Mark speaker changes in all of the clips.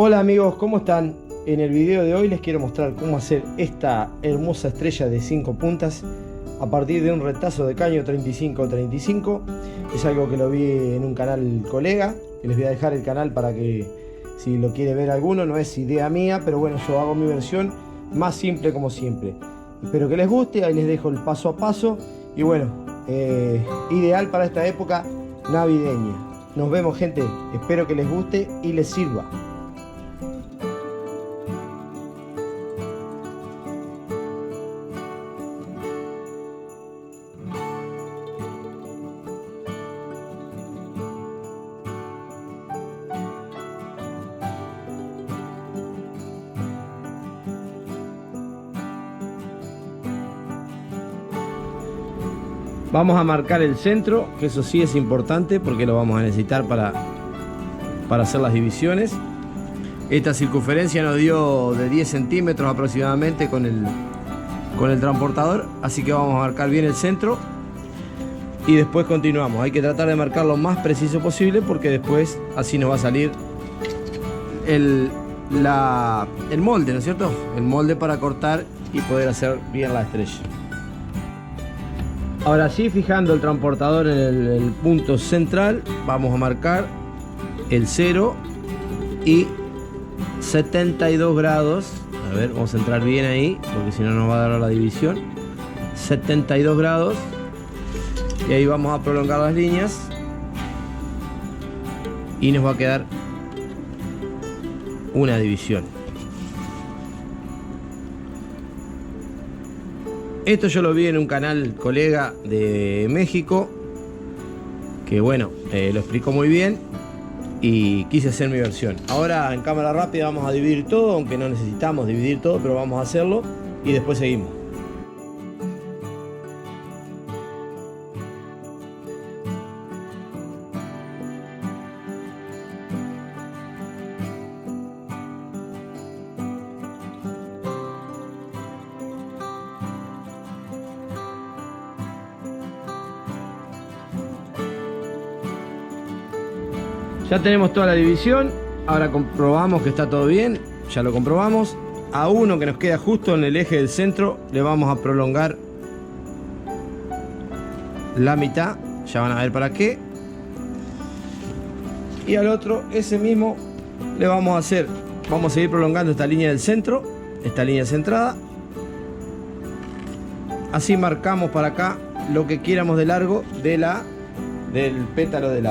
Speaker 1: Hola amigos, ¿cómo están? En el video de hoy les quiero mostrar cómo hacer esta hermosa estrella de 5 puntas a partir de un retazo de caño 35-35. Es algo que lo vi en un canal colega, que les voy a dejar el canal para que si lo quiere ver alguno. No es idea mía, pero bueno, yo hago mi versión más simple como siempre. Espero que les guste, ahí les dejo el paso a paso. Y bueno, ideal para esta época navideña. Nos vemos, gente, espero que les guste y les sirva. Vamos a marcar el centro, que eso sí es importante porque lo vamos a necesitar para hacer las divisiones. Esta circunferencia nos dio de 10 centímetros aproximadamente con el transportador, así que vamos a marcar bien el centro y después continuamos. Hay que tratar de marcar lo más preciso posible porque después así nos va a salir el molde, ¿no es cierto? El molde para cortar y poder hacer bien la estrella. Ahora sí, fijando el transportador en el punto central, vamos a marcar el 0 y 72 grados. A ver, vamos a entrar bien ahí, porque si no nos va a dar la división. 72 grados. Y ahí vamos a prolongar las líneas. Y nos va a quedar una división. Esto yo lo vi en un canal colega de México, que bueno, lo explicó muy bien y quise hacer mi versión. Ahora en cámara rápida vamos a dividir todo, aunque no necesitamos dividir todo, pero vamos a hacerlo y después seguimos. Ya tenemos toda la división, ahora comprobamos que está todo bien, ya lo comprobamos. A uno que nos queda justo en el eje del centro le vamos a prolongar la mitad, ya van a ver para qué. Y al otro, ese mismo, le vamos a hacer, vamos a seguir prolongando esta línea del centro, esta línea centrada. Así marcamos para acá lo que quieramos de largo del pétalo de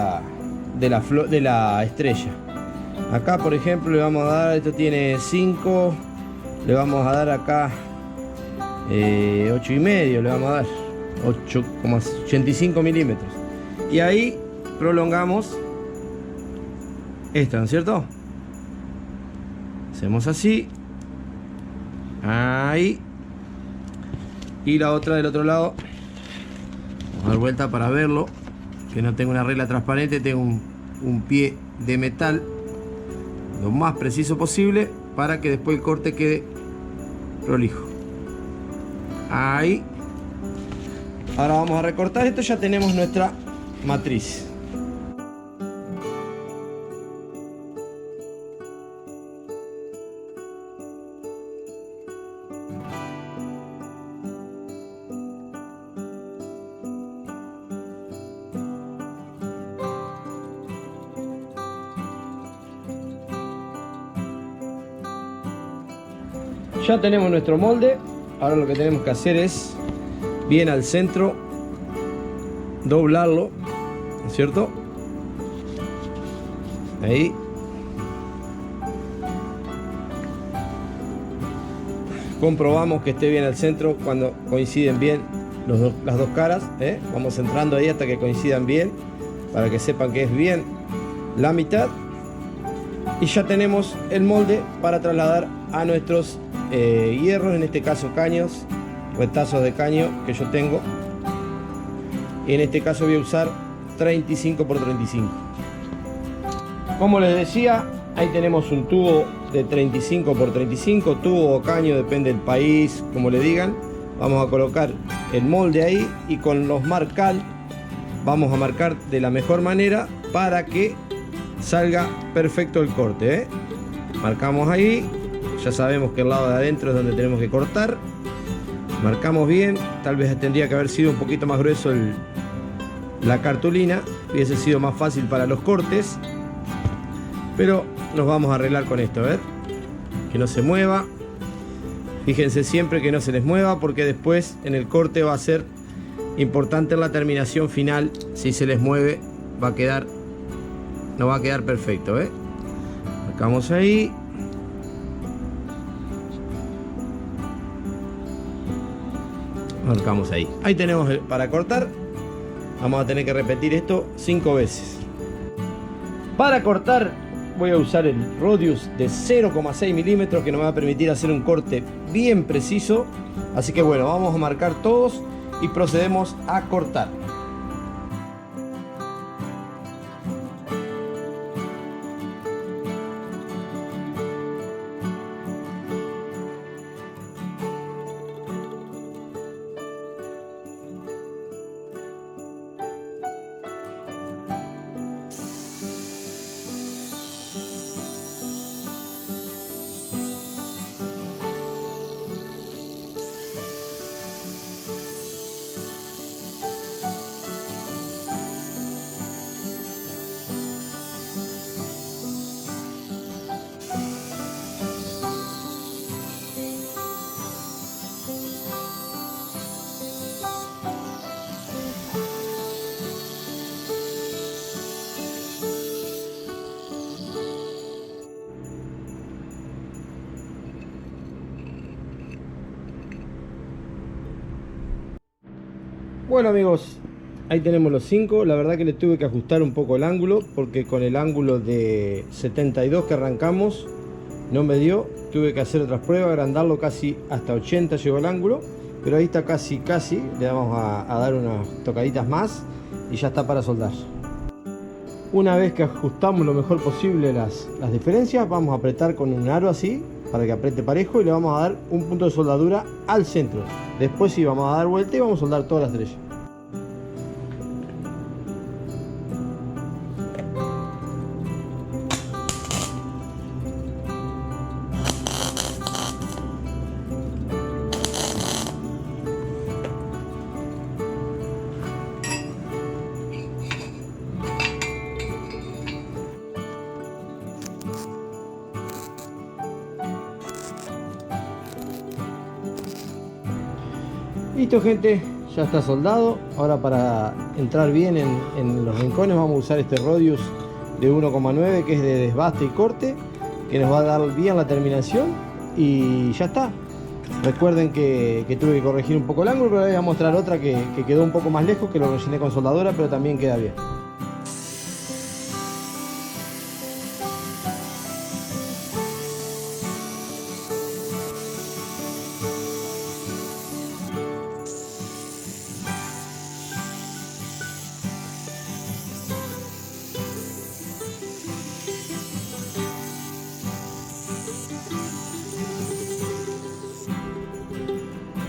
Speaker 1: la estrella. Acá por ejemplo le vamos a dar, esto tiene 5, le vamos a dar acá 8 y medio, le vamos a dar 8,85 milímetros y ahí prolongamos esta, ¿no es cierto? Hacemos así, ahí, y la otra del otro lado. Vamos a dar vuelta para verlo, que no tengo una regla transparente, tengo un pie de metal lo más preciso posible para que después el corte quede prolijo. Ahí. Ahora vamos a recortar esto, ya tenemos nuestra matriz. Ya tenemos nuestro molde, ahora lo que tenemos que hacer es bien al centro, doblarlo, ¿no es cierto? Ahí. Comprobamos que esté bien al centro cuando coinciden bien las dos caras, ¿eh? Vamos centrando ahí hasta que coincidan bien, para que sepan que es bien la mitad. Y ya tenemos el molde para trasladar a nuestros hierros, en este caso caños, retazos de caño que yo tengo, y en este caso voy a usar 35 por 35. Como les decía, ahí tenemos un tubo de 35 por 35, tubo o caño, depende del país, como le digan. Vamos a colocar el molde ahí y con los marcal vamos a marcar de la mejor manera para que salga perfecto el corte, ¿eh? Marcamos ahí, ya sabemos que el lado de adentro es donde tenemos que cortar. Marcamos bien, tal vez tendría que haber sido un poquito más grueso la cartulina, hubiese sido más fácil para los cortes, pero nos vamos a arreglar con esto, a ver, que no se mueva. Fíjense siempre que no se les mueva, porque después en el corte va a ser importante en la terminación final. Si se les mueve va a quedar, no va a quedar perfecto, ¿eh? Marcamos ahí. Marcamos ahí. Ahí tenemos para cortar. Vamos a tener que repetir esto 5 veces. Para cortar voy a usar el Rodius de 0,6 milímetros, que nos va a permitir hacer un corte bien preciso. Así que bueno, vamos a marcar todos y procedemos a cortar. Bueno amigos, ahí tenemos los 5. La verdad que le tuve que ajustar un poco el ángulo, porque con el ángulo de 72 que arrancamos no me dio. Tuve que hacer otras pruebas, agrandarlo casi hasta 80 llegó el ángulo, pero ahí está casi. Le vamos a dar unas tocaditas más y ya está para soldar. Una vez que ajustamos lo mejor posible las diferencias, vamos a apretar con un aro así para que apriete parejo, y le vamos a dar un punto de soldadura al centro. Después sí vamos a dar vuelta y vamos a soldar todas las estrellas. Listo gente, ya está soldado. Ahora para entrar bien en los rincones vamos a usar este Rodius de 1,9, que es de desbaste y corte, que nos va a dar bien la terminación y ya está. Recuerden que tuve que corregir un poco el ángulo, pero les voy a mostrar otra que quedó un poco más lejos, que lo rellené con soldadora, pero también queda bien.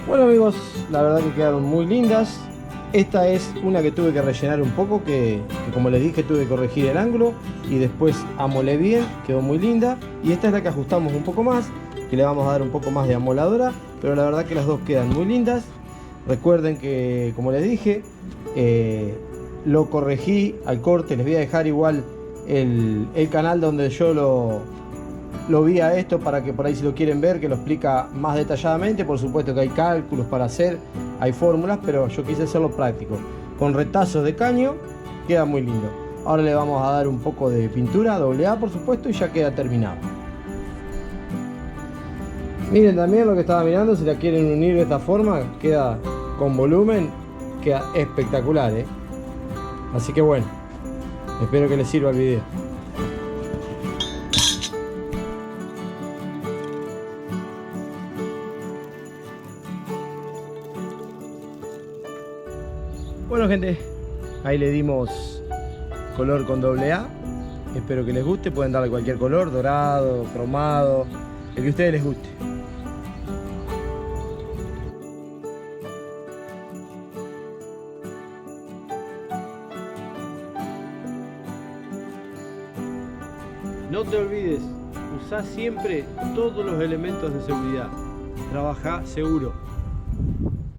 Speaker 1: Bueno amigos, la verdad que quedaron muy lindas. Esta es una que tuve que rellenar un poco, que como les dije tuve que corregir el ángulo y después amolé bien, quedó muy linda. Y esta es la que ajustamos un poco más, que le vamos a dar un poco más de amoladora, pero la verdad que las dos quedan muy lindas. Recuerden que, como les dije, lo corregí al corte. Les voy a dejar igual el canal donde yo lo vi a esto, para que por ahí, si lo quieren ver, que lo explica más detalladamente. Por supuesto que hay cálculos para hacer, hay fórmulas, pero yo quise hacerlo práctico. Con retazos de caño queda muy lindo. Ahora le vamos a dar un poco de pintura AA, por supuesto, y ya queda terminado. Miren también lo que estaba mirando, si la quieren unir de esta forma, queda con volumen, queda espectacular, ¿eh? Así que bueno, espero que les sirva el video. Bueno gente, ahí le dimos color con AA. Espero que les guste, pueden darle cualquier color, dorado, cromado, el que a ustedes les guste. No te olvides Usá siempre todos los elementos de seguridad. Trabajá seguro.